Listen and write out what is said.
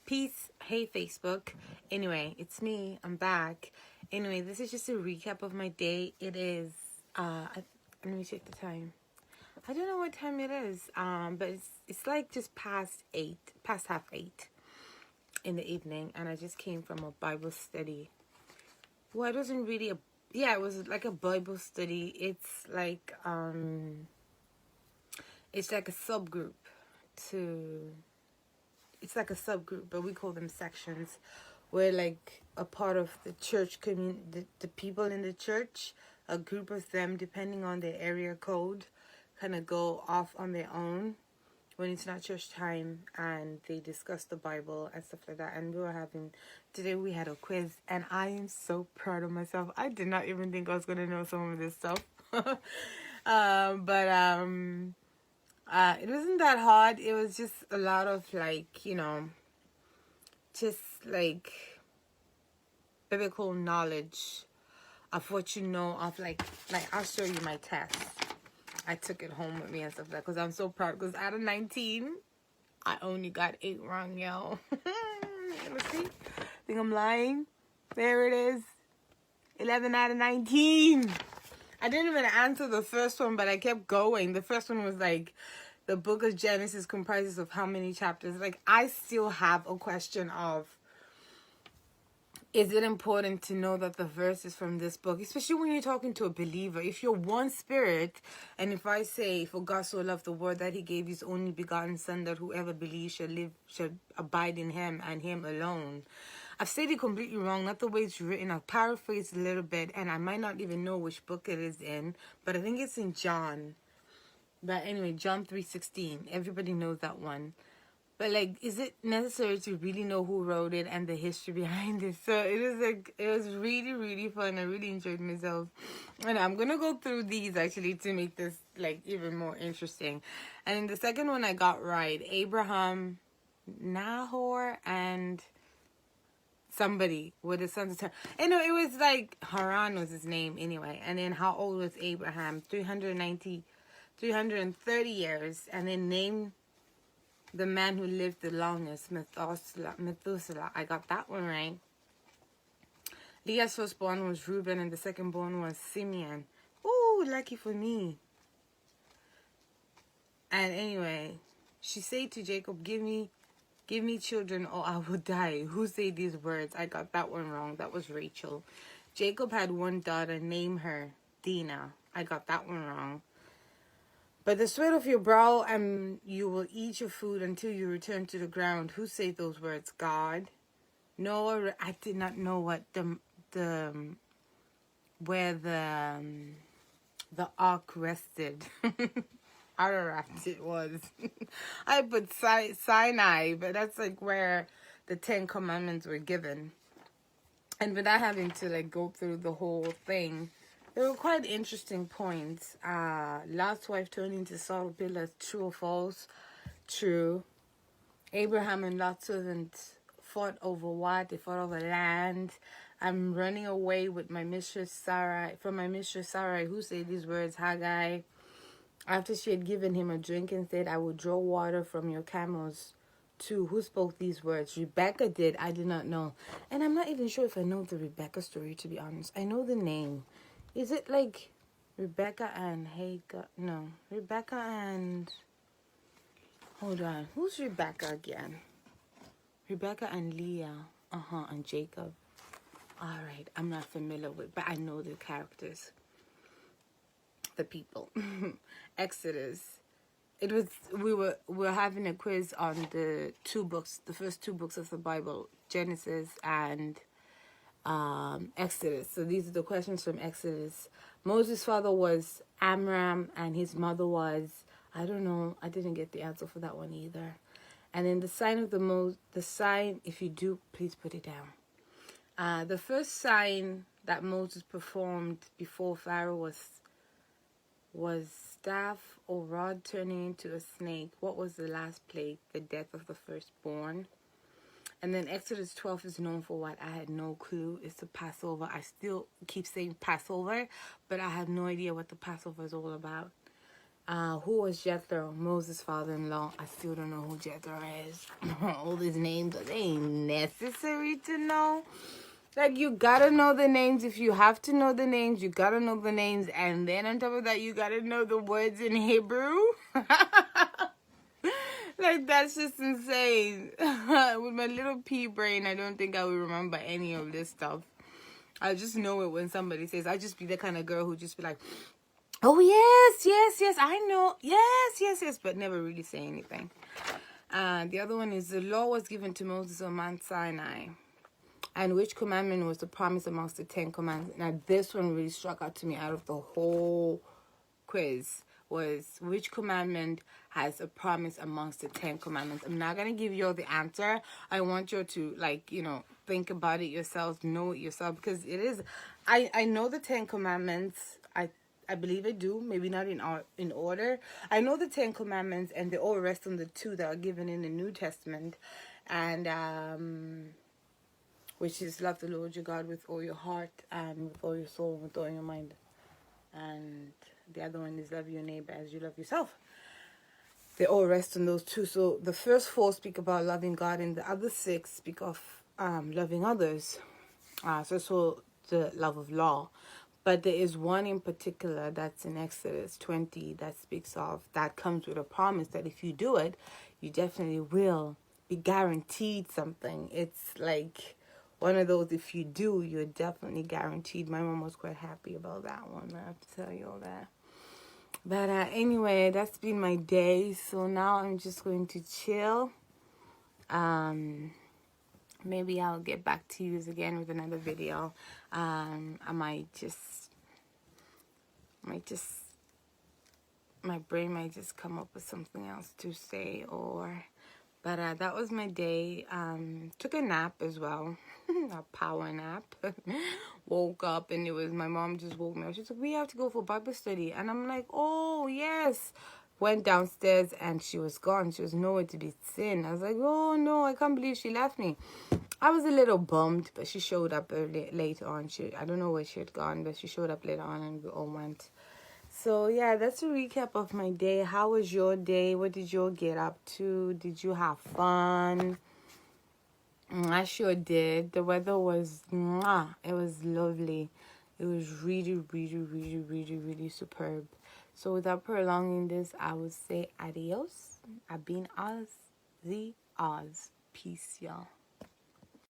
Peace. Hey, Facebook. Anyway, it's me. I'm back. Anyway, this is just a recap of my day. It is, let me check the time. I don't know what time it is, but it's like just past 8, past half 8 in the evening, and I just came from a Bible study. Well, it wasn't really it was like a Bible study. It's like a subgroup to it's like a subgroup, but we call them sections, where like a part of the church the people in the church, a group of them, depending on their area code, kind of go off on their own when it's not church time, and they discuss the Bible and stuff like that. And today we had a quiz, and I am so proud of myself. I did not even think I was going to know some of this stuff. But it wasn't that hard. It was just a lot of just like biblical knowledge of what you know of, like I'll show you my test. I took it home with me and stuff like that because I'm so proud, because out of 19 I only got 8 wrong, yo. Let's see. I think I'm lying. There it is. 11 out of 19. I didn't even answer the first one, but I kept going. The first one was like, the book of Genesis comprises of how many chapters? Like, I still have a question of, is it important to know that the verse is from this book? Especially when you're talking to a believer. If you're one spirit, and if I say, for God so loved the world that he gave his only begotten son, that whoever believes shall abide in him and him alone. I've said it completely wrong, not the way it's written. I'll paraphrase a little bit, and I might not even know which book it is in, but I think it's in John. But anyway, John 3:16. Everybody knows that one. But like, is it necessary to really know who wrote it and the history behind it? So it was really, really fun. I really enjoyed myself. And I'm going to go through these actually to make this like even more interesting. And in the second one I got right, Abraham, Nahor, and somebody with the sons of Terah. Anyway, it was like Haran was his name anyway. And then how old was Abraham? 330 years. And then name the man who lived the longest, Methuselah. I got that one right. Leah's firstborn was Reuben, and the secondborn was Simeon. Ooh, lucky for me. And anyway, she said to Jacob, give me children or I will die. Who said these words? I got that one wrong. That was Rachel. Jacob had one daughter, name her Dinah. I got that one wrong. But the sweat of your brow, and you will eat your food until you return to the ground. Who said those words? God. Noah. I did not know what where the ark rested. Ararat it was. I put Sinai, but that's like where the 10 Commandments were given. And without having to like go through the whole thing, there were quite interesting points. Lot's wife turned into salt of pillars. True or false? True. Abraham and Lot's servant fought over what? They fought over land. I'm running away with my mistress Sarai. From my mistress Sarai, who said these words? Haggai. After she had given him a drink and said, I will draw water from your camels too. Who spoke these words? Rebecca did. I did not know. And I'm not even sure if I know the Rebecca story, to be honest. I know the name. Is it like Rebecca and Hagar? No. Rebecca and... Hold on. Who's Rebecca again? Rebecca and Leah. And Jacob. Alright. I'm not familiar with, but I know the characters. The people. Exodus. We were having a quiz on the first 2 books of the Bible, Genesis and Exodus. So these are the questions from Exodus. Moses' father was Amram, and his mother was, I don't know, I didn't get the answer for that one either. And then the sign of the sign, if you do, please put it down. The first sign that Moses performed before Pharaoh was staff or rod turning into a snake. What was the last plague? The death of the firstborn. And then Exodus 12 is known for what? I had no clue. It's the Passover. I still keep saying Passover, but I have no idea what the Passover is all about. Who was Jethro? Moses' father-in-law. I still don't know who Jethro is. All these names, they ain't necessary to know. Like, you gotta know the names. If you have to know the names, you gotta know the names. And then on top of that, you gotta know the words in Hebrew. Like, that's just insane. With my little pea brain, I don't think I will remember any of this stuff. I just know it when somebody says. I just be the kind of girl who just be like, oh, yes, I know. Yes, but never really say anything. The other one is the law was given to Moses on Mount Sinai. And which commandment was the promise amongst the 10 commandments? Now, this one really struck out to me out of the whole quiz. Was which commandment has a promise amongst the 10 commandments? I'm not going to give you all the answer. I want you to, like, you know, think about it yourself, know it yourself, because it is, I know the 10 commandments. I believe I do, maybe not in order. I know the 10 commandments, and they all rest on the 2 that are given in the New Testament, and which is love the Lord your God with all your heart and with all your soul and with all your mind. And the other one is love your neighbor as you love yourself. They all rest on those 2. So the first 4 speak about loving God, and the other 6 speak of loving others. So the love of law. But there is one in particular that's in Exodus 20 that speaks of, that comes with a promise that if you do it, you definitely will be guaranteed something. It's like one of those, if you do, you're definitely guaranteed. My mom was quite happy about that one. I have to tell you all that. But anyway, that's been my day. So now I'm just going to chill. Maybe I'll get back to you again with another video. I might just, my brain might just come up with something else to say, but that was my day. Took a nap as well, a power nap. Woke up and it was, my mom just woke me up. She's like, we have to go for Bible study. And I'm like, oh, yes. Went downstairs and she was gone. She was nowhere to be seen. I was like, oh, no, I can't believe she left me. I was a little bummed, but she showed up later on. I don't know where she had gone, but she showed up later on and we all went. So, yeah, that's a recap of my day. How was your day? What did you all get up to? Did you have fun? I sure did. The weather was, it was lovely. It was really, really, really, really, really superb. So, without prolonging this, I would say adios. I've been Oz, the Oz. Peace, y'all.